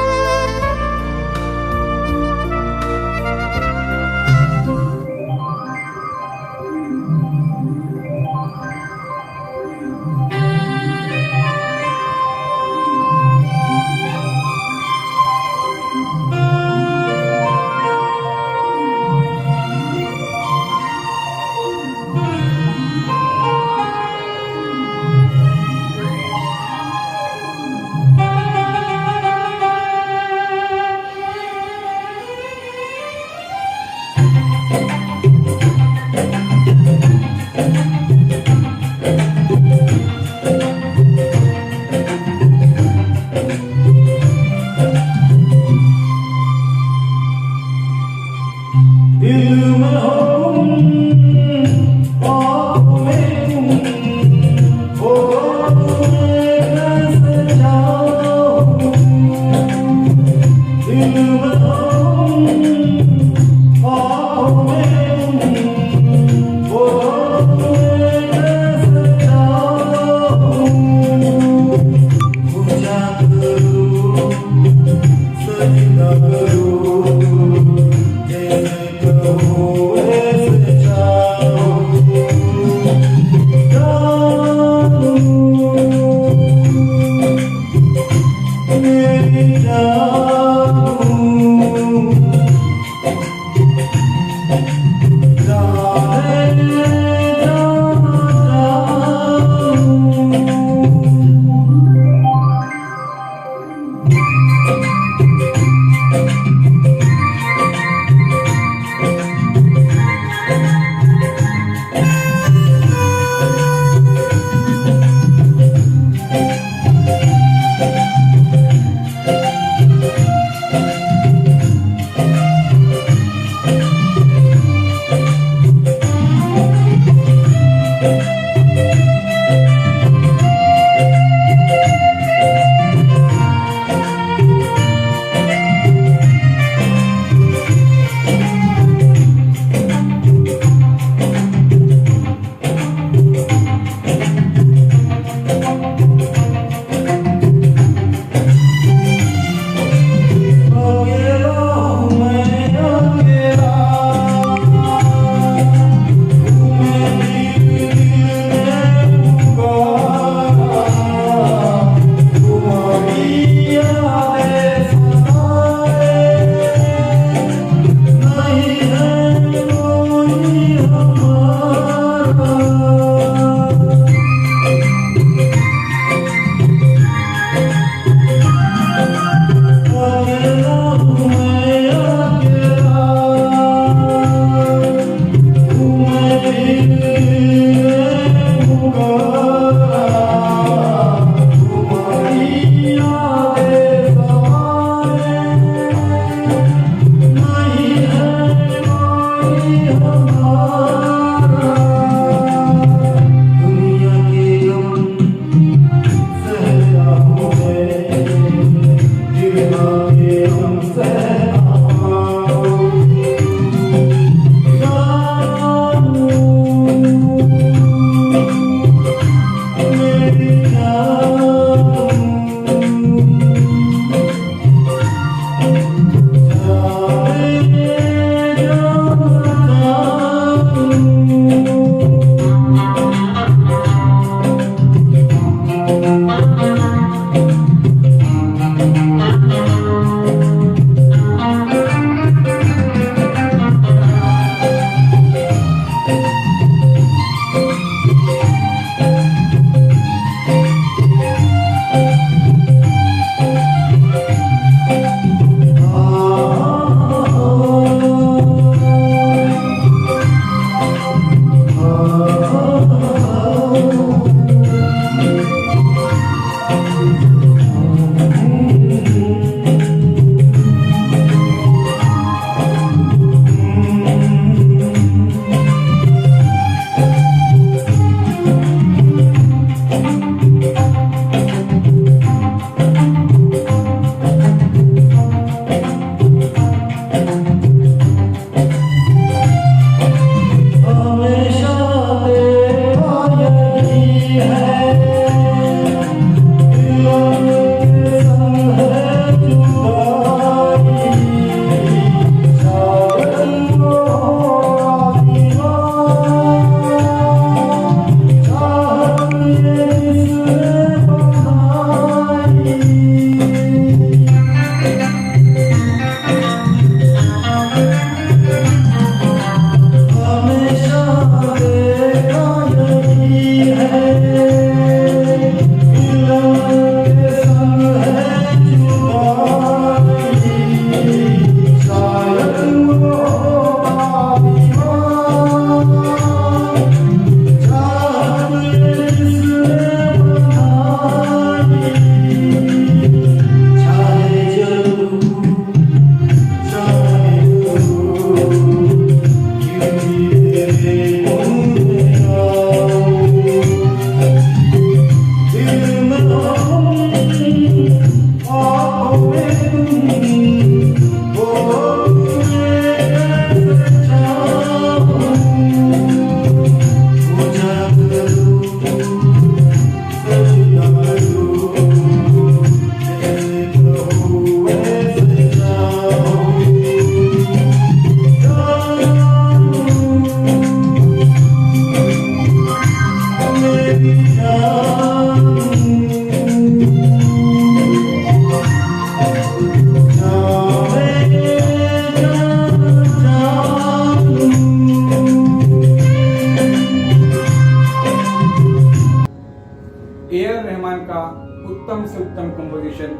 [SPEAKER 3] कंपोजिशन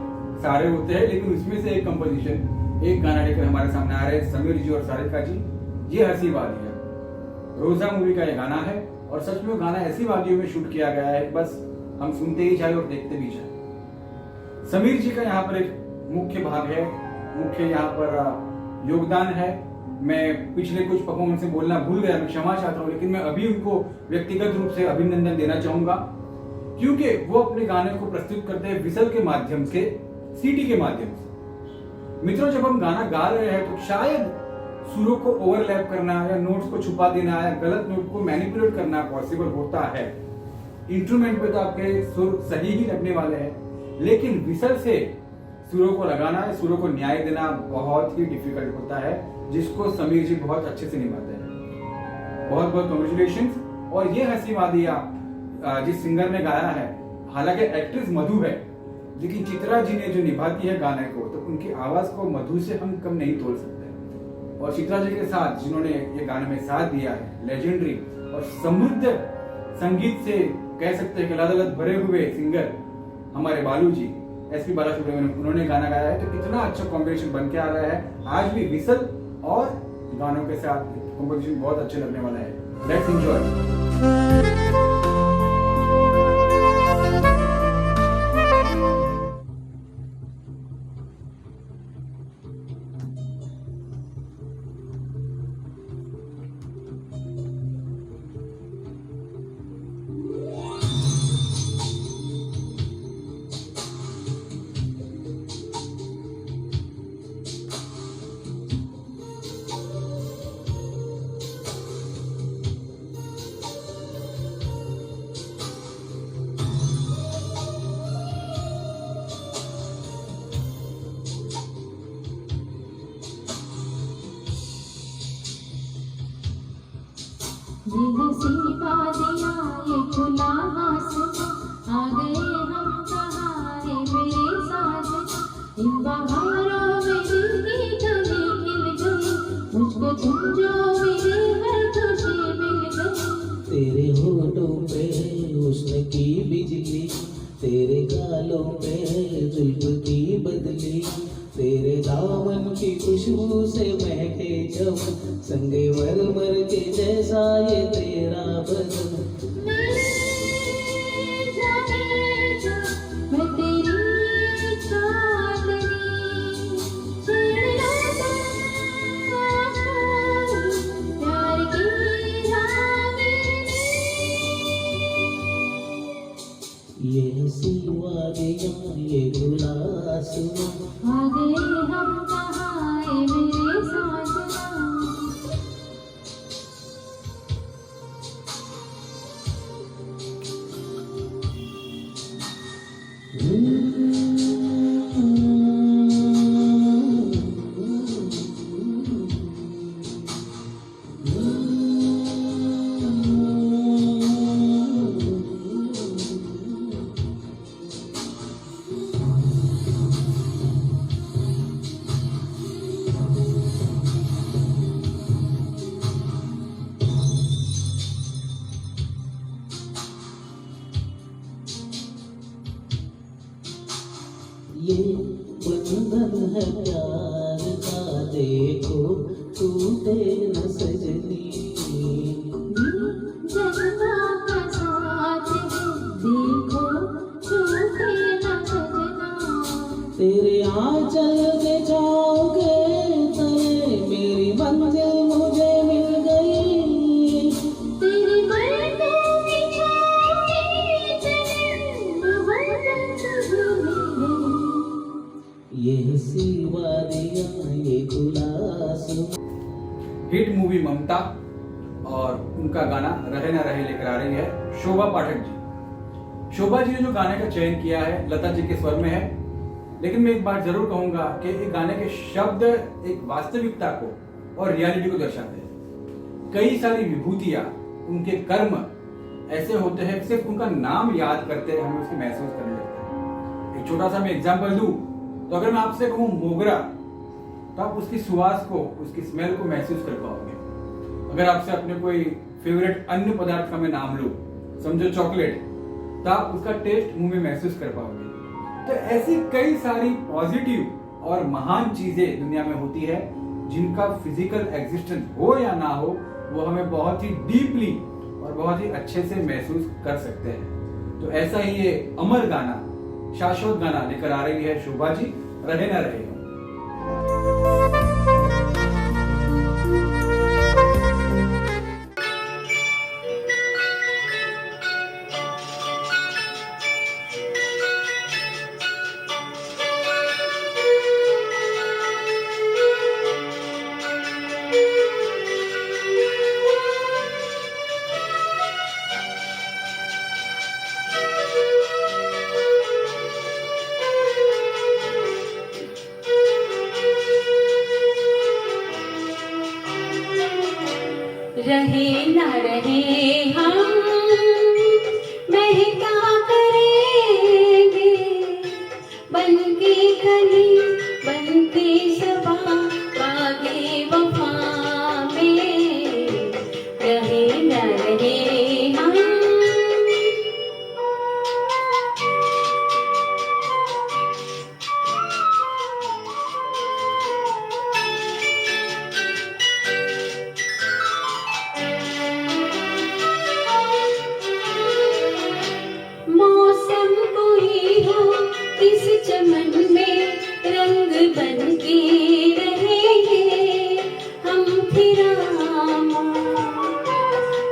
[SPEAKER 3] सारे होते हैं, लेकिन उसमें से एक कंपोजिशन, एक गाना लेकर हमारे सामने आ रहे हैं समीर जी और सारिका जी। ये हंसी वादियां, रोजा मूवी का ये गाना है और सच में वो गाना ऐसी वादियों में शूट किया गया है, बस हम सुनते ही जाए और देखते भी जाए। समीर जी का यहाँ पर एक मुख्य भाग है, मुख्य यहाँ पर योगदान है। मैं पिछले कुछ परफॉर्मेंस से बोलना भूल गया, मैं क्षमा चाहता हूँ, लेकिन मैं अभी उनको व्यक्तिगत रूप से अभिनंदन देना चाहूंगा, क्योंकि वो अपने गाने को प्रस्तुत करते हैं विसल के माध्यम से, सीडी के माध्यम से। मित्रों, जब हम गाना गा रहे हैं तो शायद सुरों को ओवरलैप करना या नोट्स को छुपा देना या गलत नोट को मैनिपुलेट करना पॉसिबल होता है। इंस्ट्रूमेंट पे तो आपके सुर सही ही लगने वाले हैं, लेकिन विसल से सुरों को लगाना, सुरों को न्याय देना बहुत ही डिफिकल्ट होता है, जिसको समीर जी बहुत अच्छे से निभाते हैं। बहुत बहुत कांग्रेचुलेशंस। और ये हंसी वादियां जिस सिंगर ने गाया है, हालांकि एक्ट्रेस मधु है, लेकिन चित्रा जी ने जो निभाती है गाने को, तो उनकी आवाज को मधु से हम कम नहीं तोड़ सकते। और चित्रा जी के साथ जिन्होंने ये गाने में साथ दिया है, लेजेंडरी और समृद्ध संगीत से कह सकते हैं कि लदलद भरे हुए सिंगर हमारे बालू जी, एसपी बालासुब्रमण्यम, उन्होंने गाना गाया है। तो कितना अच्छा कॉम्बिनेशन बन के आ रहा है। आज भी विसल और गानों के साथ कॉम्बिनेशन बहुत अच्छे लगने वाला है। Let's enjoy.
[SPEAKER 2] ये हंसी वादियां, ये खुला आसमां, आ गए हम कहाँ है मेरे साजना। इन बहारों में दिल की कली खिल गई, मुझको तुम जो मेरी हर खुशी मिल गई।
[SPEAKER 6] तेरे होठों पे हुस्न की बिजली, तेरे गालों पे जुल्फ की बदली, तेरे दामन की खुशबू से महके जब संगे मरमर के जैसा ये तेरा बदन।
[SPEAKER 2] मैं जाने जा, मैं तेरी चांदनी, छेड़ना प्यार की रागिनी।
[SPEAKER 6] ये हंसी वादियां, ये खुला आसमां,
[SPEAKER 2] आ गए हम कहाँ है मेरे साजना।
[SPEAKER 6] ये बंधन है प्यार का, देखो टूटे न सजनी।
[SPEAKER 2] जन्मों का साथ है, देखो छूटे न सजना।
[SPEAKER 6] तेरे आंचल के जाओगे तले, मेरी मंजिल मुझे मिल गई।
[SPEAKER 2] तेरी बातों की छाँव में चले, मोहब्बत भूल गई।
[SPEAKER 6] ये हंसी वादियां, ये खुला आसमां।
[SPEAKER 3] हिट मूवी ममता और उनका गाना रहे ना रहे लेकर आ रही है शोभा पाठक जी। शोभा जी ने जो गाने का चयन किया है लता जी के स्वर में है, लेकिन मैं एक बात जरूर कहूंगा कि इस गाने के शब्द एक वास्तविकता को और रियलिटी को दर्शाते हैं। कई सारी विभूतियां, उनके कर्म ऐसे होते हैं, सिर्फ उनका नाम याद करते हमें उसकी महसूस करने लगते हैं। एक छोटा सा मैं एग्जाम्पल दूं तो अगर मैं आपसे कहूं मोगरा, तो आप उसकी सुवास को, उसकी स्मेल को महसूस कर पाओगे। अगर आपसे अपने कोई फेवरेट अन्य पदार्थ का मैं नाम लूं, समझो चॉकलेट, तो आप उसका टेस्ट मुंह में महसूस कर पाओगे। तो ऐसी कई सारी पॉजिटिव और महान चीजें दुनिया में होती है जिनका फिजिकल एग्जिस्टेंस हो या ना हो, वो हमें बहुत ही डीपली और बहुत ही अच्छे से महसूस कर सकते हैं। तो ऐसा ही ये अमर गाना, शाश्वत गाना लेकर आ रही है शोभा जी, रहे ना रहे।
[SPEAKER 2] रहे न रहे हम महका करेंगे, बन के कली बन के सबा बागे वफा में। रहे न रहे हम इस चमन में रंग बन के रहेंगे हम फिर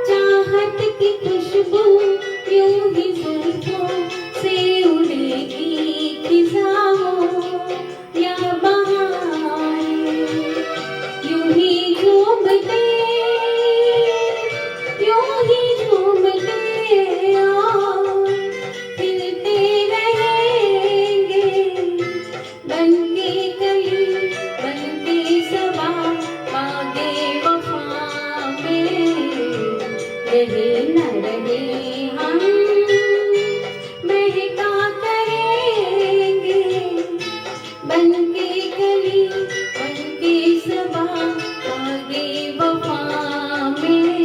[SPEAKER 2] चाहत की खुशबू यूं ही जुल्फों से उड़ेगी खिजाओं या बहारें यूं ही झूमते रहे न रहे हम महका करेंगे, बन के कली बन के सबा आगे वफा में।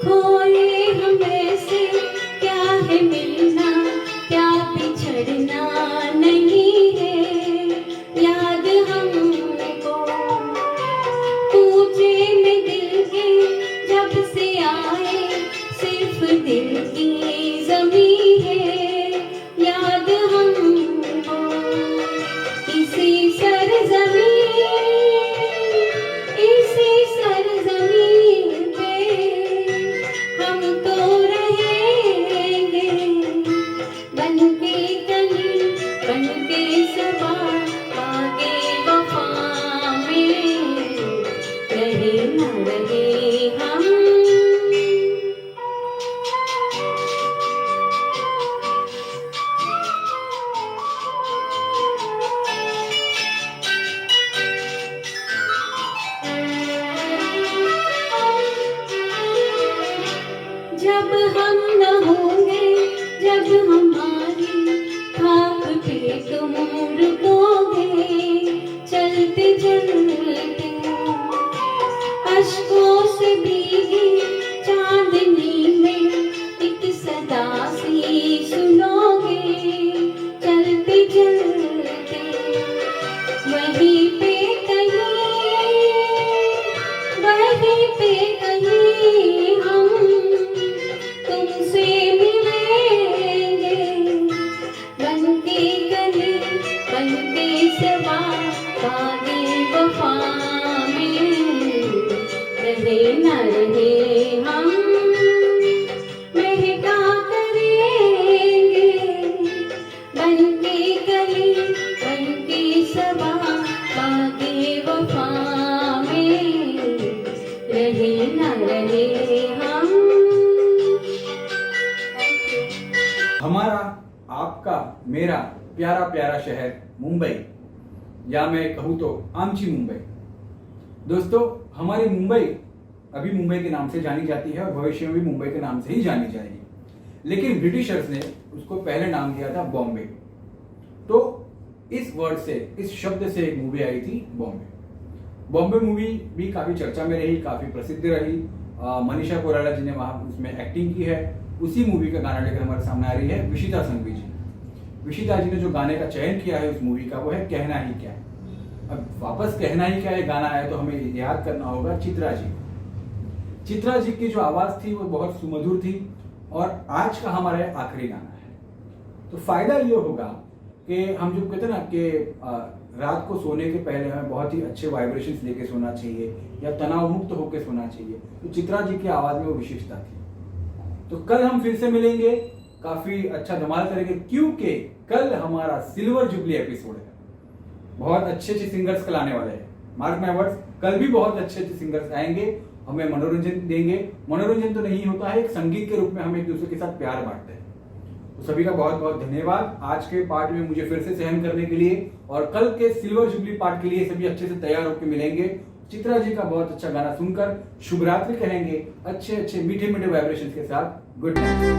[SPEAKER 2] खोए हमें से क्या है मिलना, क्या बिछड़ना नहीं है याद हमको। पूछे में दिल के जब से आए सिर्फ दिल की जमी है याद हमको। इसी सरजमीन पे हम तो रहेंगे, बन के कली बन के सबा आगे वफा में। रहे न रहे हम जब हम न होंगे, जब हमारी खाक पे तुम रुकोगे, चलते चलते अश्कों से भीगी चांदनी में एक सदा सी सुनोगे। चलते चलते वहीं पे कहीं हम तुमसे मिलेंगे, बन के गले बन के सबा आगे वफा में। रहे न रहे हम महका करेंगे, बन के गले बन के सबा आगे वफा में। रहे न रहे हम।
[SPEAKER 3] हमारा आपका मेरा प्यारा प्यारा शहर मुंबई, या मैं कहूँ तो आमची मुंबई। दोस्तों, हमारी मुंबई अभी मुंबई के नाम से जानी जाती है और भविष्य में भी मुंबई के नाम से ही जानी जाएगी, लेकिन ब्रिटिशर्स ने उसको पहले नाम दिया था बॉम्बे। तो इस वर्ड से, इस शब्द से एक मूवी आई थी बॉम्बे। बॉम्बे मूवी भी काफी चर्चा में रही, काफी प्रसिद्ध रही। मनीषा कोइराला जी ने वहां उसमें एक्टिंग की है। उसी मूवी का गाना लेकर हमारे सामने आ रही है विशिता संघवी जी। विशिता जी ने जो गाने का चयन किया है उस मूवी का, वो है कहना ही क्या है। अब वापस कहना ही क्या है गाना है तो हमें याद करना होगा चित्रा जी। चित्रा जी की जो आवाज थी वो बहुत सुमधुर थी और आज का हमारा आखिरी गाना है। तो फायदा ये होगा कि हम जो कहते हैं ना कि रात को सोने के पहले हमें बहुत ही अच्छे वाइब्रेशंस लेके सोना चाहिए या तनाव मुक्त होकर सोना चाहिए। तो चित्रा जी की आवाज में वो विशेषता थी। तो कल हम फिर से मिलेंगे, काफी अच्छा धमाल करेंगे, क्योंकि कल हमारा सिल्वर जुबली एपिसोड है। बहुत अच्छे अच्छे सिंगर्स कल आने वाले हैं। मार्क माय वर्ड्स, कल भी बहुत अच्छे अच्छे सिंगर्स आएंगे, हमें मनोरंजन देंगे। मनोरंजन तो नहीं होता है, एक संगीत के रूप में हम एक दूसरे के साथ प्यार बांटते हैं। तो सभी का बहुत बहुत धन्यवाद आज के पार्ट में मुझे फिर से सहन करने के लिए, और कल के सिल्वर जुबली पार्ट के लिए सभी अच्छे से तैयार होकर मिलेंगे। चित्रा जी का बहुत अच्छा गाना सुनकर शुभ रात्रि कहेंगे, अच्छे अच्छे मीठे मीठे वाइब्रेशन के साथ। Good night.